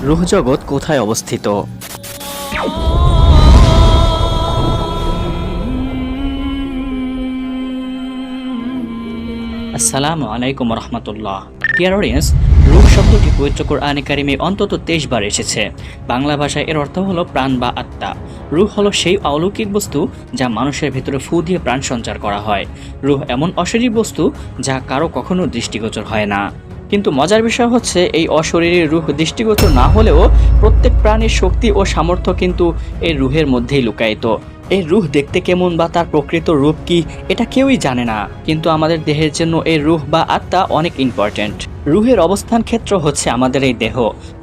রূহ জগৎ কোথায় অবস্থিত? আসসালামু আলাইকুম রহমতুল্লাহ। ডিয়ার অডিয়েন্স, রূহ শব্দটি পবিত্র কোরআনে কারিমে অন্তত 23 বার এসেছে। বাংলা ভাষায় এর অর্থ হলো প্রাণ বা আত্মা। রূহ হলো সেই অলৌকিক বস্তু যা মানুষের ভেতরে ফু দিয়ে প্রাণ সঞ্চার করা হয়। রূহ এমন অশরীরী বস্তু যা কারো কখনো দৃষ্টিগোচর হয় না। কিন্তু মজার বিষয় হচ্ছে, এই অশরীরী রূহ দৃষ্টিগোচর না হলেও প্রত্যেক প্রাণীর শক্তি ও সামর্থ্য কিন্তু এই রূহের মধ্যেই লুকায়িত। এই রূহ দেখতে কেমন বা তার প্রকৃত রূপ কি, এটা কেউই জানে না। কিন্তু আমাদের দেহের জন্য এই রূহ বা আত্মা অনেক ইম্পর্ট্যান্ট। রূহের অবস্থান ক্ষেত্র হচ্ছে আমাদের এই দেহ।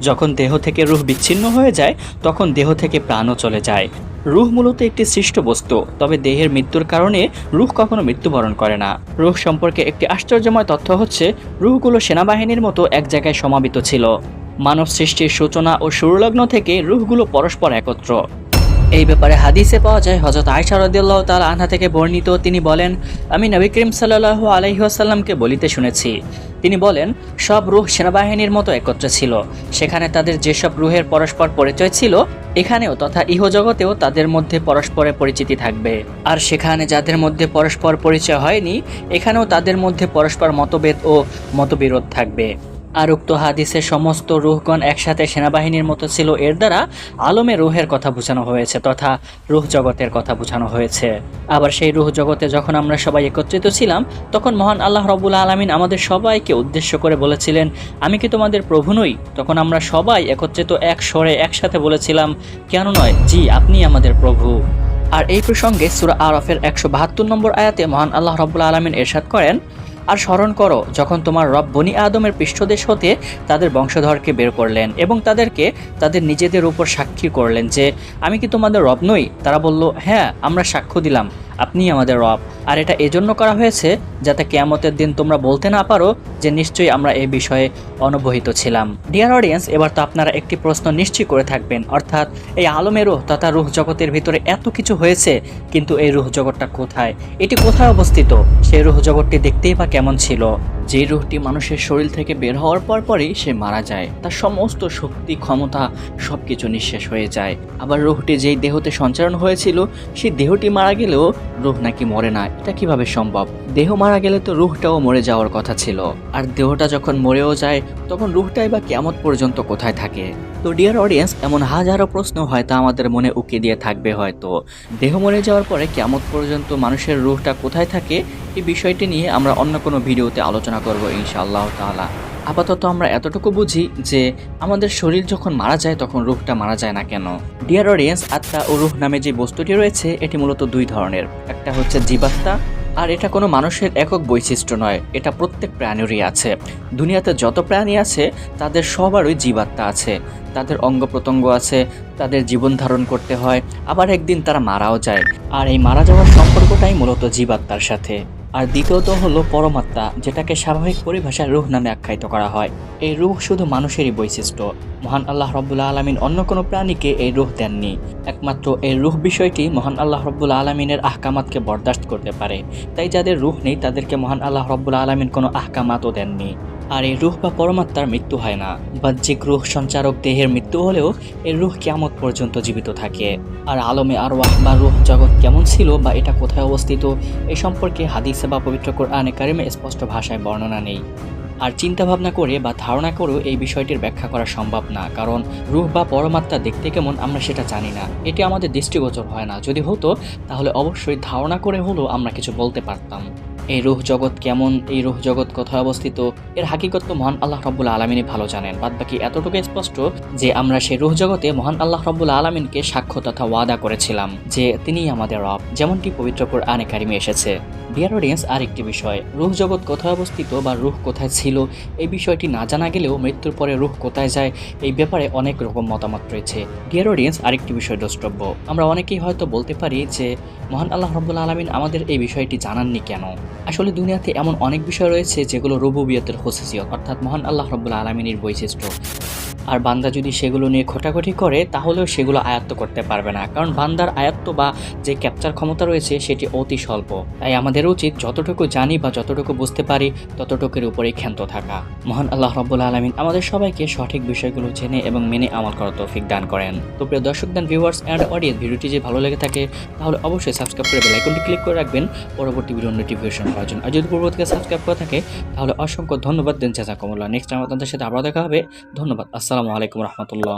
যখন দেহ থেকে রূহ বিচ্ছিন্ন হয়ে যায়, তখন দেহ থেকে প্রাণও চলে যায়। রূহ মূলত একটি সৃষ্ট বস্তু, তবে দেহের মৃত্যুর কারণে রূহ কখনো মৃত্যুবরণ করে না। রূহ সম্পর্কে একটি আশ্চর্যময় তথ্য হচ্ছে, রূহগুলো সেনাবাহিনীর মতো এক জায়গায় সমাবেত ছিল। মানব সৃষ্টির সূচনা ও শুরুলগ্ন থেকে রূহগুলো পরস্পর একত্র। এই ব্যাপারে হাদিসে পাওয়া যায়, হযরত আয়েশা রাদিয়াল্লাহু তাআলা আনহা থেকে বর্ণিত, তিনি বলেন, আমি নবী করিম সাল্লাল্লাহু আলাইহি ওয়াসাল্লামকে বলিতে শুনেছি। তিনি বলেন, সব রূহ সেনাবাহিনীর মতো একত্রে ছিল। সেখানে তাদের যেসব রূহের পরস্পর পরিচয় ছিল, এখানেও তথা ইহজগতেও তাদের মধ্যে পরস্পরের পরিচিতি থাকবে। আর সেখানে যাদের মধ্যে পরস্পর পরিচয় হয়নি, এখানেও তাদের মধ্যে পরস্পর মতভেদ ও মতবিরোধ থাকবে। আর উক্ত হাদিসে সমস্ত রূহগণ একসাথে সেনাবাহিনীর মতো ছিল, এর দ্বারা আলমে রূহের কথা বোঝানো হয়েছে তথা রূহ জগতের কথা বোঝানো হয়েছে। আবার সেই রূহ জগতে যখন আমরা সবাই একত্রিত ছিলাম, তখন মহান আল্লাহ রাব্বুল আলামিন আমাদের সবাইকে উদ্দেশ্য করে বলেছিলেন, আমি কি তোমাদের প্রভু নই? তখন আমরা সবাই একত্রিত এক স্বরে একসাথে বলেছিলাম, কেন নয়, জি আপনি আমাদের প্রভু। আর এই প্রসঙ্গে সূরা আরাফের 172 নম্বর আয়াতে মহান আল্লাহ রাব্বুল আলামিন ইরশাদ করেন, আর স্মরণ করো যখন তোমার রব বনি আদমের পৃষ্ঠদেশ হতে তাদের বংশধরকে বের করলেন এবং তাদেরকে তাদের নিজেদের উপর সাক্ষী করলেন যে, আমি কি তোমাদের রব নই? তারা বলল, হ্যাঁ, আমরা সাক্ষ্য দিলাম আপনি আমাদের রব। আর এটা এজন্য করা হয়েছে যাতে কিয়ামতের দিন তোমরা বলতে না পারো যে নিশ্চয়ই আমরা এই বিষয়ে অনবহিত ছিলাম। ডিয়ার অডিয়েন্স, এবার তো আপনারা একটি প্রশ্ন নিশ্চয়ই করে থাকবেন, অর্থাৎ এই আলমের রূহ তথা রূহ জগতের ভিতরে এত কিছু হয়েছে, কিন্তু এই রূহ জগৎটা কোথায়? এটি কোথায় অবস্থিত? সেই রূহ জগৎটি দেখতেই বা কেমন ছিল? যে রূহটি মানুষের শরীর থেকে বের হওয়ার পরই সে মারা যায়, তার সমস্ত শক্তি ক্ষমতা সবকিছু নিঃশেষ হয়ে যায়। আবার রূহটি যেই দেহতে সঞ্চারণ হয়েছিল, সেই দেহটি মারা গেলেও রূহ নাকি মরে না। এটা কিভাবে সম্ভব? দেহ মারা গেলে তো রূহটাও মরে যাওয়ার কথা ছিল, আর দেহটা যখন মরেও যায়, তখন রূহটাই বা কিয়ামত পর্যন্ত কোথায় থাকে? তো ডিয়ার অডিয়েন্স, এমন হাজারো প্রশ্ন হয়তো আমাদের মনে উকি দিয়ে থাকবে। হয়তো দেহ মরে যাওয়ার পরে কিয়ামত পর্যন্ত মানুষের রূহটা কোথায় থাকে, এই বিষয়টি নিয়ে আমরা অন্য কোনো ভিডিওতে আলোচনা করব ইনশাআল্লাহ তাআলা। আপাতত আমরা এতটুকু বুঝি যে আমাদের শরীর যখন মারা যায়, তখন রূহটা মারা যায় না কেন? ডিয়ার অডিয়েন্স, আত্মা ও রূহ নামে যে বস্তুটি রয়েছে, এটি মূলত দুই ধরনের। একটা হচ্ছে জীবাত্মা, আর এটা কোনো মানুষের একক বৈশিষ্ট্য নয়, এটা প্রত্যেক প্রাণীরই আছে। দুনিয়াতে যত প্রাণী আছে তাদের সবারই জীবাত্মা আছে, তাদের অঙ্গ প্রত্যঙ্গ আছে, তাদের জীবন ধারণ করতে হয়, আবার একদিন তারা মারাও যায়। আর এই মারা যাওয়ার সম্পর্কটাই মূলত জীবাত্মার সাথে। আর দ্বিতীয়ত হলো পরমাত্মা, যেটাকে স্বাভাবিক পরিভাষায় রূহ নামে আখ্যায়িত করা হয়। এই রূহ শুধু মানুষেরই বৈশিষ্ট্য। মহান আল্লাহ রাব্বুল আলামিন অন্য কোনো প্রাণীকে এই রূহ দেননি। একমাত্র এই রূহ বিষয়টি মহান আল্লাহ রাব্বুল আলামিনের আহকামাতকে বরদাস্ত করতে পারে। তাই যাদের রূহ নেই, তাদেরকে মহান আল্লাহ রাব্বুল আলামিন কোনো আহকামাতও দেননি। আর এই রূহ বা পরমাত্মার মৃত্যু হয় না। বাহ্যিক রূহ সঞ্চারক দেহের মৃত্যু হলেও এই রূহ কিয়ামত পর্যন্ত জীবিত থাকে। আর আলমে আরওয়াহ বা রূহ জগৎ কেমন ছিল বা এটা কোথায় অবস্থিত, এই সম্পর্কে হাদিসে বা পবিত্র কোরআনে কারিমে স্পষ্ট ভাষায় বর্ণনা নেই। আর চিন্তা ভাবনা করে বা ধারণা করেও এই বিষয়টির ব্যাখ্যা করা সম্ভব না, কারণ রূহ বা পরমাত্মা দেখতে কেমন আমরা সেটা জানি না। এটি আমাদের দৃষ্টিগোচর হয় না। যদি হতো, তাহলে অবশ্যই ধারণা করে হলেও আমরা কিছু বলতে পারতাম। এই রূহ জগৎ কেমন, এই রূহ জগৎ কোথায় অবস্থিত, এর হাকিকত তো মহান আল্লাহ রাব্বুল আলামিনই ভালো জানেন। বাদবাকি এতটুকু স্পষ্ট যে আমরা সেই রূহ জগতে মহান আল্লাহ রাব্বুল আলামিনকে সাক্ষ্য তথা ওয়াদা করেছিলাম যে তিনিই আমাদের রব, যেমনটি পবিত্র কোরআনে কারিমে এসেছে। ডিয়ার অডিয়েন্স, আরেকটি বিষয়, রূহ জগৎ কোথায় অবস্থিত বা রূহ কোথায় ছিল, এই বিষয়টি না জানা গেলেও মৃত্যুর পরে রূহ কোথায় যায়, এই ব্যাপারে অনেক রকম মতামত রয়েছে। ডিয়ার অডিয়েন্স, আরেকটি বিষয় দ্রষ্টব্য। আমরা অনেকেই হয়তো বলতে পারি যে মহান আল্লাহ রাব্বুল আলামিন আমাদের এই বিষয়টি জানাননি কেন? আসলে দুনিয়াতে এমন অনেক বিষয় রয়েছে যেগুলো রুবুবিয়তের খুসুসিয়ত, অর্থাৎ মহান আল্লাহ রাব্বুল আলামিনের বৈশিষ্ট্য। আর বান্দা যদি সেগুলো নিয়ে খোঁটাখুটি করে তাহলেও সেগুলো আয়ত্ত করতে পারবে না, কারণ বান্দার আয়ত্ত বা যে ক্যাপচার ক্ষমতা রয়েছে সেটি অতি স্বল্প। তাই আমাদের উচিত যতটুকু জানি বা যতটুকু বুঝতে পারি ততটুকুর উপরেই ক্ষান্ত থাকা। মহান আল্লাহ রাব্বুল আলামিন আমাদের সবাইকে সঠিক বিষয়গুলো জেনে এবং মেনে আমল করার তৌফিক দান করেন। তো প্রিয় দর্শক দেন ভিউয়ার্স অ্যান্ড অডিয়েন্স, ভিডিওটি যদি ভালো লেগে থাকে তাহলে অবশ্যই সাবস্ক্রাইব করে বেল আইকনটি ক্লিক করে রাখবেন পরবর্তী ভিডিও নোটিফিকেশন পাওয়ার জন্য। আর যদি পূর্ব থেকে সাবস্ক্রাইব করা থাকে তাহলে অসংখ্য ধন্যবাদ দেন। জাযাকুমুল্লাহ। নেক্সট টাইম আপনাদের সাথে আবার দেখা হবে। ধন্যবাদ। আসসালামু আলাইকুম রহমতুল্লাহ।